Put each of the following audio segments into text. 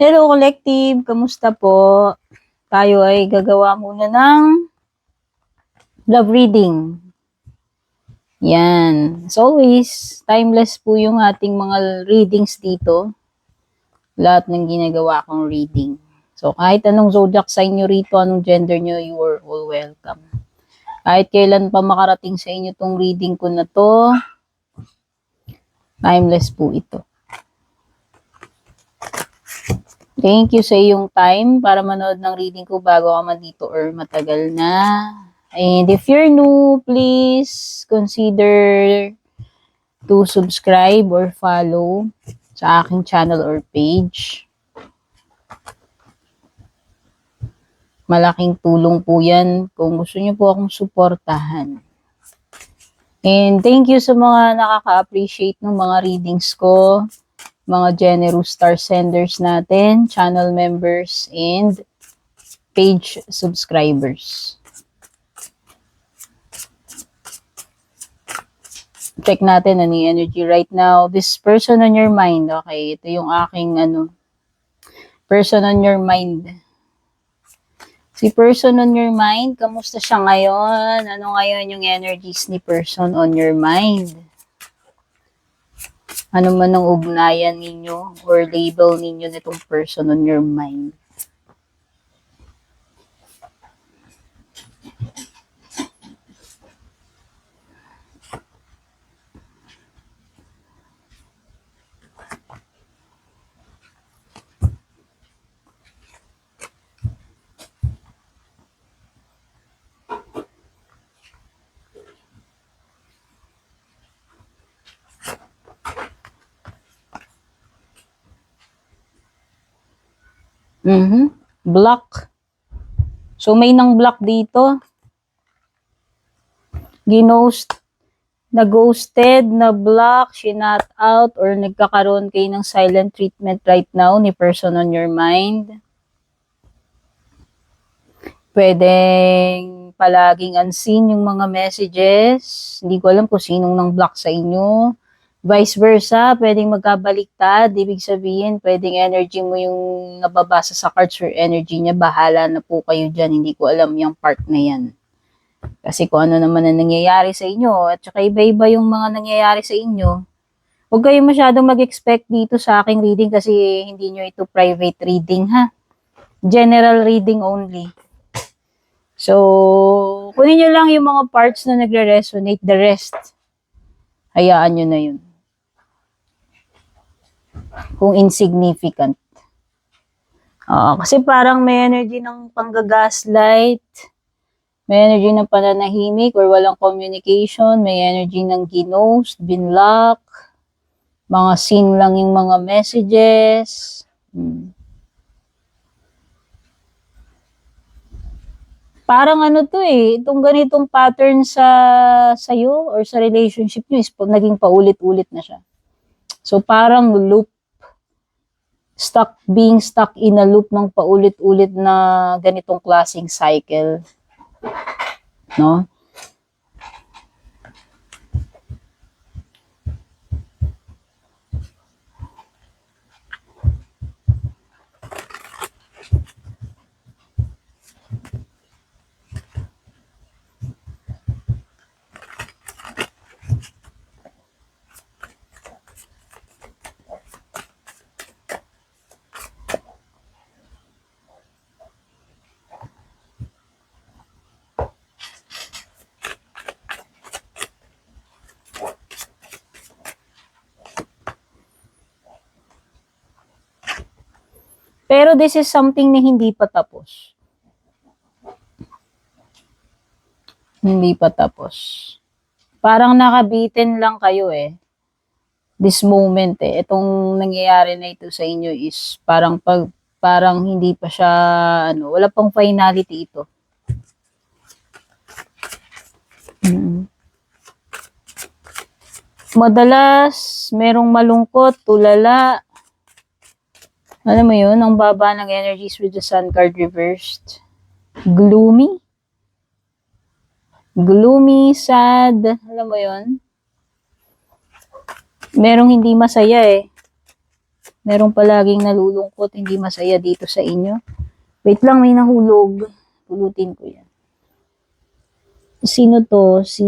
Hello Collective, kamusta po? Tayo ay gagawa muna ng love reading. Yan. As always, timeless po yung ating mga readings dito. Lahat ng ginagawa kong reading. So, kahit anong zodiac sign nyo rito, anong gender nyo, you are all welcome. Kahit kailan pa makarating sa inyo tong reading ko na to, timeless po ito. Thank you sa iyong time para manood ng reading ko bago ka man dito or matagal na. And if you're new, please consider to subscribe or follow sa aking channel or page. Malaking tulong po yan kung gusto niyo po akong suportahan. And thank you sa mga nakaka-appreciate ng mga readings ko, mga generous star senders natin, channel members, and page subscribers. Check natin ano yung energy right now. This person on your mind. Okay, ito yung aking person on your mind. Si person on your mind, kamusta siya ngayon? Ano ngayon yung energies ni person on your mind? Ano man ang ugnayan ninyo or label ninyo nitong person on your mind? Block. So, may nang block dito. Na-ghosted, na-block, sinat out, or nagkakaroon kayo ng silent treatment right now ni person on your mind. Pwedeng palaging unseen yung mga messages. Hindi ko alam kung sinong nang block sa inyo. Vice versa, pwedeng magkabaliktad. Ibig sabihin, pwedeng energy mo yung nababasa sa cards or energy niya. Bahala na po kayo dyan. Hindi ko alam yung part na yan. Kasi kung ano naman ang nangyayari sa inyo, at saka iba-iba yung mga nangyayari sa inyo, huwag kayong masyadong mag-expect dito sa aking reading kasi hindi nyo ito private reading ha. General reading only. So, kunin nyo lang yung mga parts na nagre-resonate, the rest, hayaan nyo na yun. Kung insignificant. Kasi parang may energy ng panggagaslight, may energy ng pananahimik or walang communication, may energy ng ginost, binlock, mga seen lang yung mga messages. Parang ano to itong ganitong pattern sa'yo or sa relationship nyo is naging paulit-ulit na siya. So parang loop, being stuck in a loop ng paulit-ulit na ganitong klaseng cycle. No? Pero this is something na hindi pa tapos. Hindi pa tapos. Parang nakabitin lang kayo this moment Itong nangyayari na ito sa inyo is parang hindi pa siya, wala pang finality ito. Madalas, merong malungkot, tulala. Alam mo yun, ang baba ng energies with the Sun card reversed. Gloomy. Gloomy, sad. Alam mo yun? Merong hindi masaya Meron palaging nalulungkot, hindi masaya dito sa inyo. Wait lang, may nahulog. Pulutin ko yan. Sino to? Si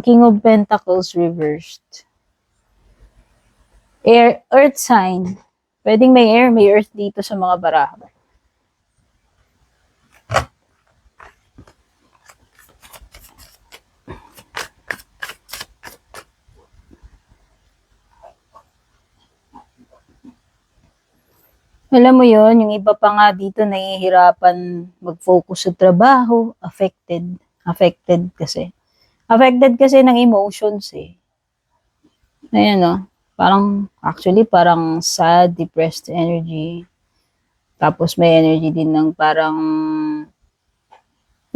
King of Pentacles reversed. Air, earth sign. Pwedeng may air, may earth dito sa mga baraha. Alam mo yon, yung iba pa nga dito nahihirapan mag-focus sa trabaho, affected. Affected kasi. Affected kasi ng emotions eh. Ayan o. Parang, actually, parang sad, depressed energy. Tapos may energy din ng parang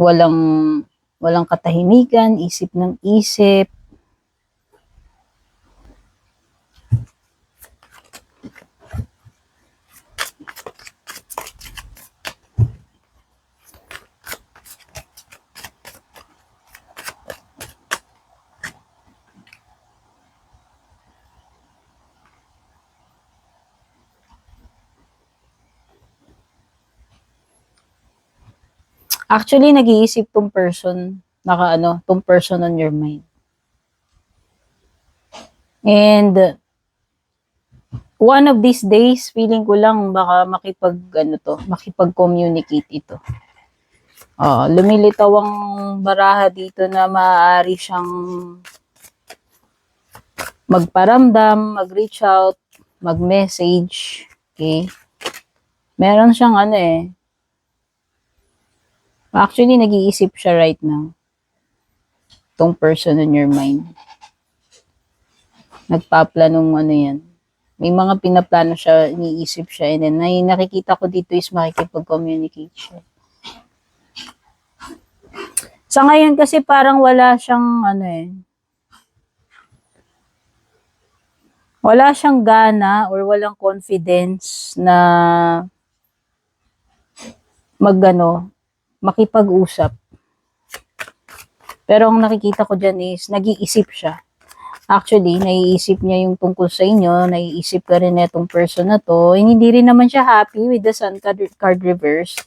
walang walang katahimikan, isip ng isip. Actually, nag-iisip tong person, tong person on your mind. And one of these days, feeling ko lang baka makipag-communicate ito. Lumilitaw ang baraha dito na maaari siyang magparamdam, mag-reach out, mag-message. Okay? Meron siyang actually, nag-iisip siya right now. Tong person on your mind. Nagpaplanong yan. May mga pinaplano siya, iniisip siya, and then nakikita ko dito is makikipag-communicate siya. Sa ngayon kasi parang wala siyang wala siyang gana or walang confidence na makipag-usap. Pero ang nakikita ko dyan is nag-iisip siya. Actually, naiisip niya yung tungkol sa inyo, naiisip ka rin na itong person na to, and hindi rin naman siya happy with the Sun card reverse.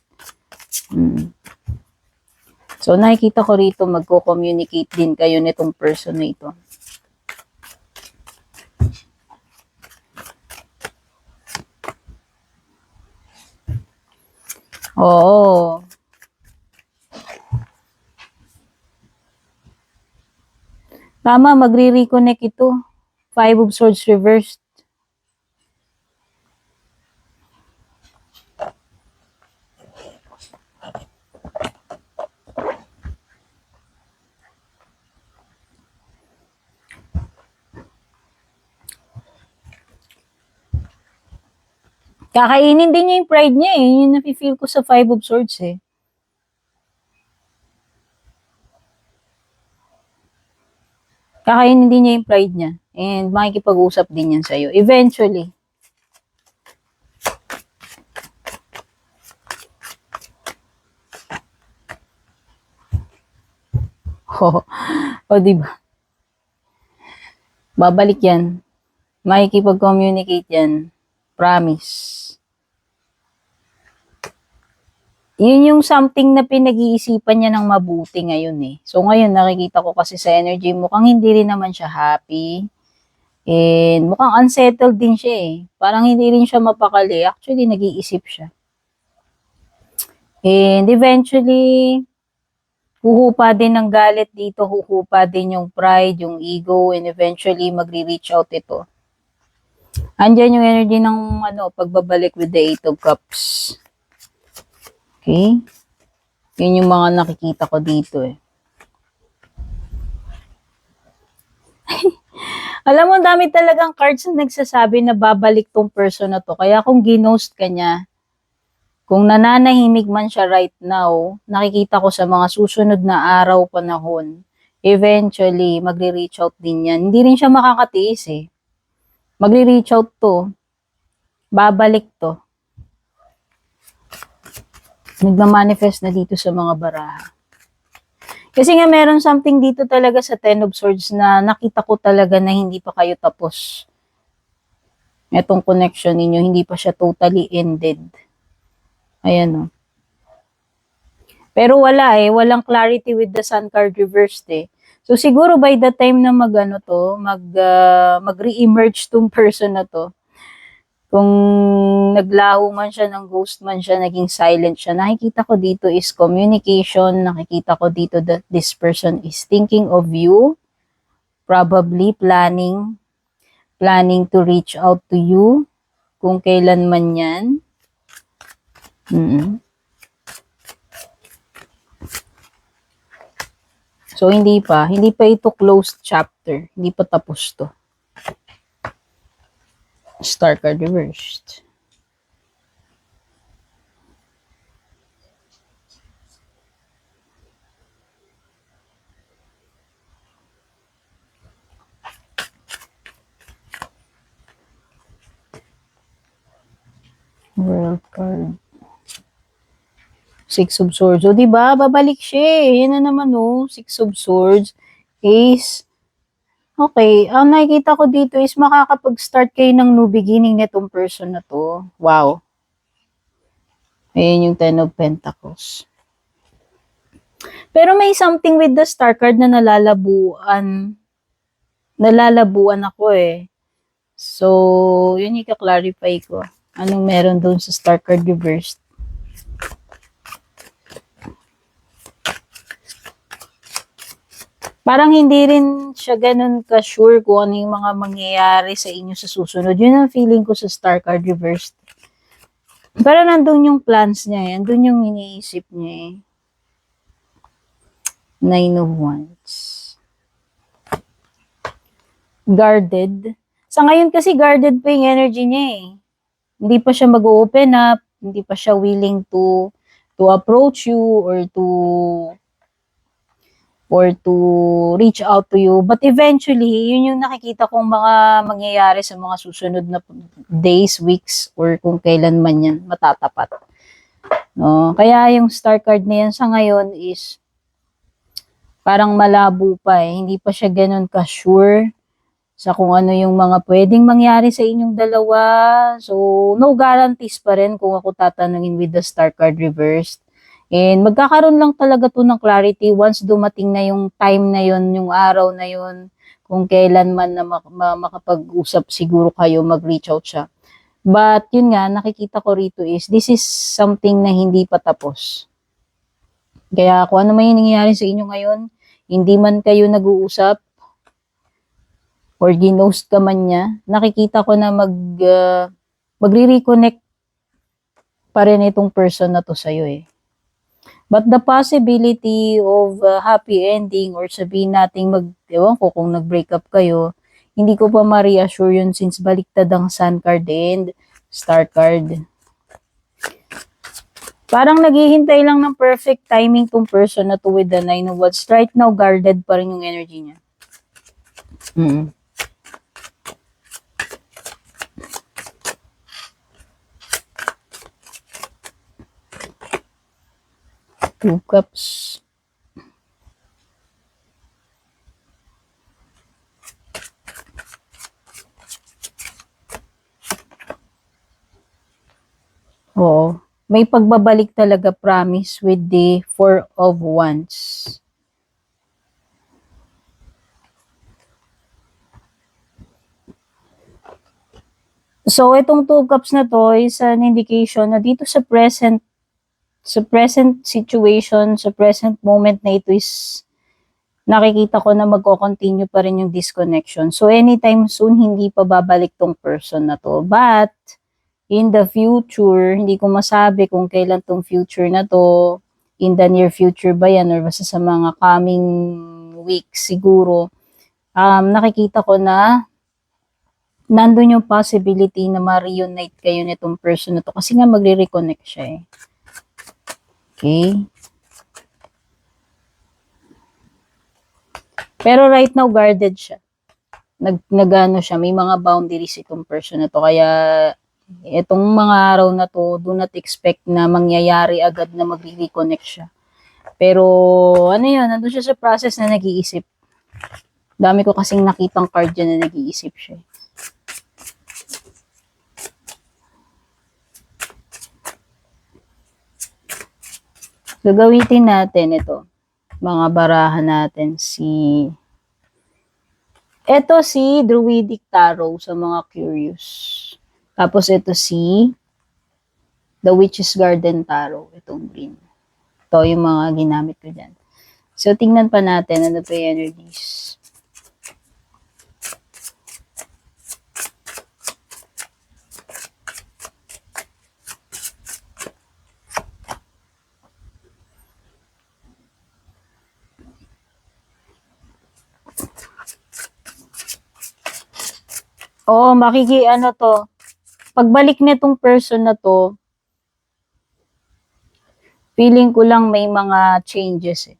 So, nakikita ko rito, magko-communicate din kayo nitong person na ito. Oo. Tama, magre-reconnect ito. Five of Swords reversed. Kakainin din niya yung pride niya eh. Yung nafe-feel ko sa Five of Swords eh. Kakainin din niya yung pride niya. And makikipag-usap din yan sa'yo. Eventually. Diba? Babalik yan. Makikipag-communicate yan. Promise. Yun yung something na pinag-iisipan niya ng mabuti ngayon eh. So ngayon nakikita ko kasi sa energy mukhang hindi rin naman siya happy. And mukhang unsettled din siya eh. Parang hindi rin siya mapakali. Actually, nag-iisip siya. And eventually, huhupa din ng galit dito. Huhupa din yung pride, yung ego. And eventually, magre-reach out ito. Andyan yung energy ng pagbabalik with the Eight of Cups. Okay? Yun yung mga nakikita ko dito eh. Alam mo, dami talagang cards na nagsasabi na babalik tong person na to. Kaya kung ginost ka niya, kung nananahimik man siya right now, nakikita ko sa mga susunod na araw, panahon, eventually, magre-reach out din yan. Hindi rin siya makakatiis eh. Magre-reach out to. Babalik to. Nagma-manifest na dito sa mga baraha. Kasi nga meron something dito talaga sa Ten of Swords na nakita ko talaga na hindi pa kayo tapos. Etong connection ninyo, hindi pa siya totally ended. Ayan o. Pero wala walang clarity with the Sun card reversed So siguro by the time na mag-re-emerge tong person na to, kung naglaho man siya, ng ghost man siya, naging silent siya, nakikita ko dito is communication, nakikita ko dito that this person is thinking of you, probably planning to reach out to you, kung kailan man yan. So, hindi pa ito closed chapter. Hindi pa tapos to. Star card reversed. World card. Six of Swords. O, diba? Babalik siya Yan na naman, Six of Swords. Ace. Okay. Ang nakikita ko dito is makakapag-start kayo ng new beginning netong person na to. Wow. Ayan yung Ten of Pentacles. Pero may something with the Star card na nalalabuan ako So, yun i-clarify ko. Anong meron doon sa Star card reversed? Parang hindi rin siya ganun ka-sure kung ano yung mga mangyayari sa inyo sa susunod. Yun ang feeling ko sa Star card reversed. Pero nandun yung plans niya nandun yung iniisip niya Nine of Wands. Guarded. Sa ngayon kasi guarded pa yung energy niya Hindi pa siya mag-open up, hindi pa siya willing to approach you or to reach out to you. But eventually, yun yung nakikita kong mga mangyayari sa mga susunod na days, weeks, or kung kailan man yan matatapat. No? Kaya yung Star card na yan sa ngayon is parang malabo pa Hindi pa siya ganun ka-sure sa kung ano yung mga pwedeng mangyari sa inyong dalawa. So, no guarantees pa rin kung ako tatanungin with the Star card reversed. And magkakaroon lang talaga to ng clarity once dumating na yung time na yun, yung araw na yun, kung kailan man na makapag-usap siguro kayo, mag-reach out siya. But yun nga, nakikita ko rito is this is something na hindi pa tapos. Kaya kung ano man yung nangyayari sa inyo ngayon, hindi man kayo nag-uusap, or ginost ka man niya, nakikita ko na magre-reconnect pa rin itong person na to sa'yo But the possibility of happy ending or sabihin nating ewan ko kung nag-break up kayo, hindi ko pa ma-reassure yun since baliktad ang Sun card and Star card. Parang naghihintay lang ng perfect timing tong person na to with the Nine of Wands. Right now, guarded pa rin yung energy niya. Two Cups. Oo. May pagbabalik talaga, promise, with the Four of Wands. So, itong Two Cups na to is an indication na dito sa present situation, sa present moment na ito is nakikita ko na magko-continue pa rin yung disconnection. So, anytime soon, hindi pa babalik tong person na to. But, in the future, hindi ko masabi kung kailan tong future na to, in the near future ba yan, or basta sa mga coming weeks siguro, nakikita ko na nandun yung possibility na ma-reunite kayo nitong person na to. Kasi nga magre-reconnect siya Okay. Pero right now, guarded siya. Nagano siya, may mga boundaries itong person na to. Kaya, itong mga araw na to, do not expect na mangyayari agad na magre-reconnect siya. Pero, ano yun, nandun siya sa process na nag-iisip. Dami ko kasing nakitang card dyan na nag-iisip siya. Gagawitin natin ito. Mga barahan natin ito si Druidic Tarot sa mga curious. Tapos ito si The Witch's Garden Tarot. Itong green. Ito yung mga ginamit ko dyan. So, tingnan pa natin ano pa yung energies. Oo, ano to. Pagbalik nitong person na to, feeling ko lang may mga changes eh.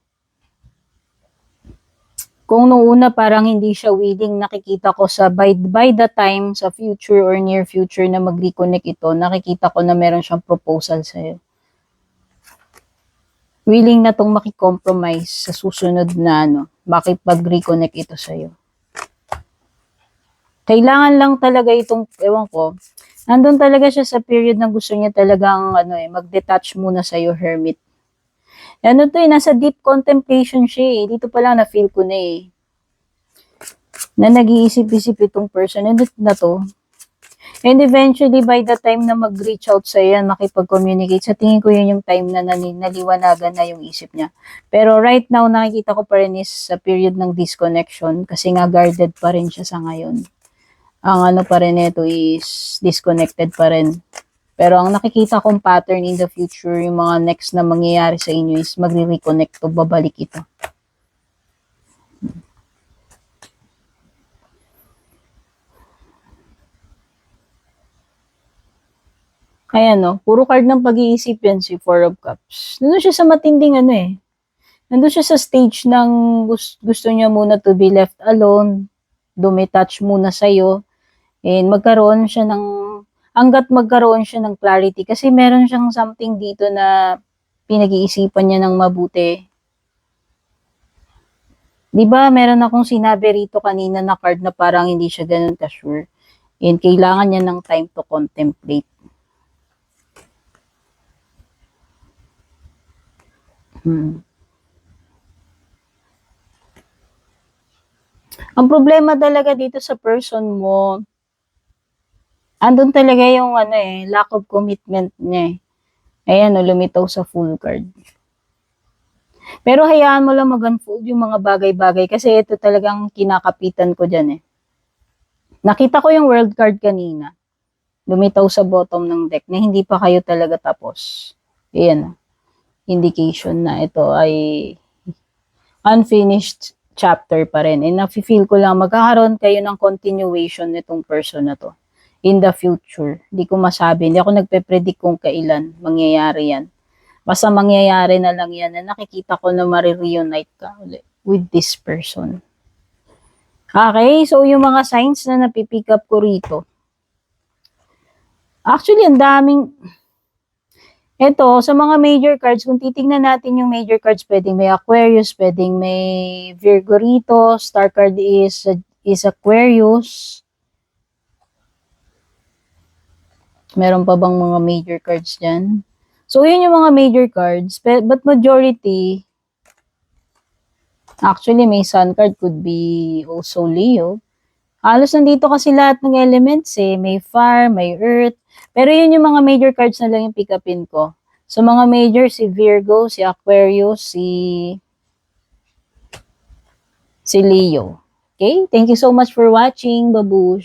Kung nung una parang hindi siya willing, nakikita ko sa by the time sa future or near future na mag-reconnect ito, nakikita ko na meron siyang proposal sa'yo. Willing na tong makicompromise sa susunod na makipag-reconnect ito sa'yo. Kailangan lang talaga itong, ewan ko, nandun talaga siya sa period na gusto niya talagang mag-detach muna sa'yo, hermit. Ano to nasa deep contemplation siya eh. Dito pa lang na-feel ko na eh. Na nag-iisip-isip itong person na to. And eventually, by the time na mag-reach out sa yan, makipag-communicate, sa tingin ko yun yung time na naliwanagan na yung isip niya. Pero right now, nakikita ko pa rin is sa period ng disconnection kasi nga guarded pa rin siya sa ngayon. Ang pa rin ito is disconnected pa rin. Pero ang nakikita kong pattern in the future, yung mga next na mangyayari sa inyo is magre-reconnect to, babalik ito. Ayan puro card ng pag-iisip yan si Four of Cups. Nandun siya sa matinding nandun siya sa stage ng gusto niya muna to be left alone, dumitouch muna sa'yo, and magkaroon siya hanggat magkaroon siya ng clarity kasi meron siyang something dito na pinag-iisipan niya ng mabuti. 'Di ba meron akong sinabi rito kanina na card na parang hindi siya ganun ka-sure and kailangan niya ng time to contemplate. Ang problema talaga dito sa person mo, andun talaga yung lack of commitment niya eh. Ayan lumitaw sa full card. Pero hayaan mo lang mag-unfold yung mga bagay-bagay kasi ito talagang kinakapitan ko dyan eh. Nakita ko yung world card kanina. Lumitaw sa bottom ng deck na hindi pa kayo talaga tapos. Ayan. Indication na ito ay unfinished chapter pa rin. And nafe-feel ko lang magkakaroon kayo ng continuation nitong person na to in the future. Hindi ko masabi. Hindi ako nagpe-predict kung kailan mangyayari yan. Basta mangyayari na lang yan na nakikita ko na marireunite ka ulit with this person. Okay, so yung mga signs na napipick up ko rito. Actually, ang daming... Ito, sa mga major cards, kung titignan natin yung major cards, pwedeng may Aquarius, pwedeng may Virgo rito, star card is Aquarius. Meron pa bang mga major cards dyan? So, yun yung mga major cards, but majority, actually, may sun card could be also Leo. Halos nandito kasi lahat ng elements eh. May fire, may earth. Pero yun yung mga major cards na lang yung pick upin ko. So, mga major, si Virgo, si Aquarius, si Leo. Okay? Thank you so much for watching, babush.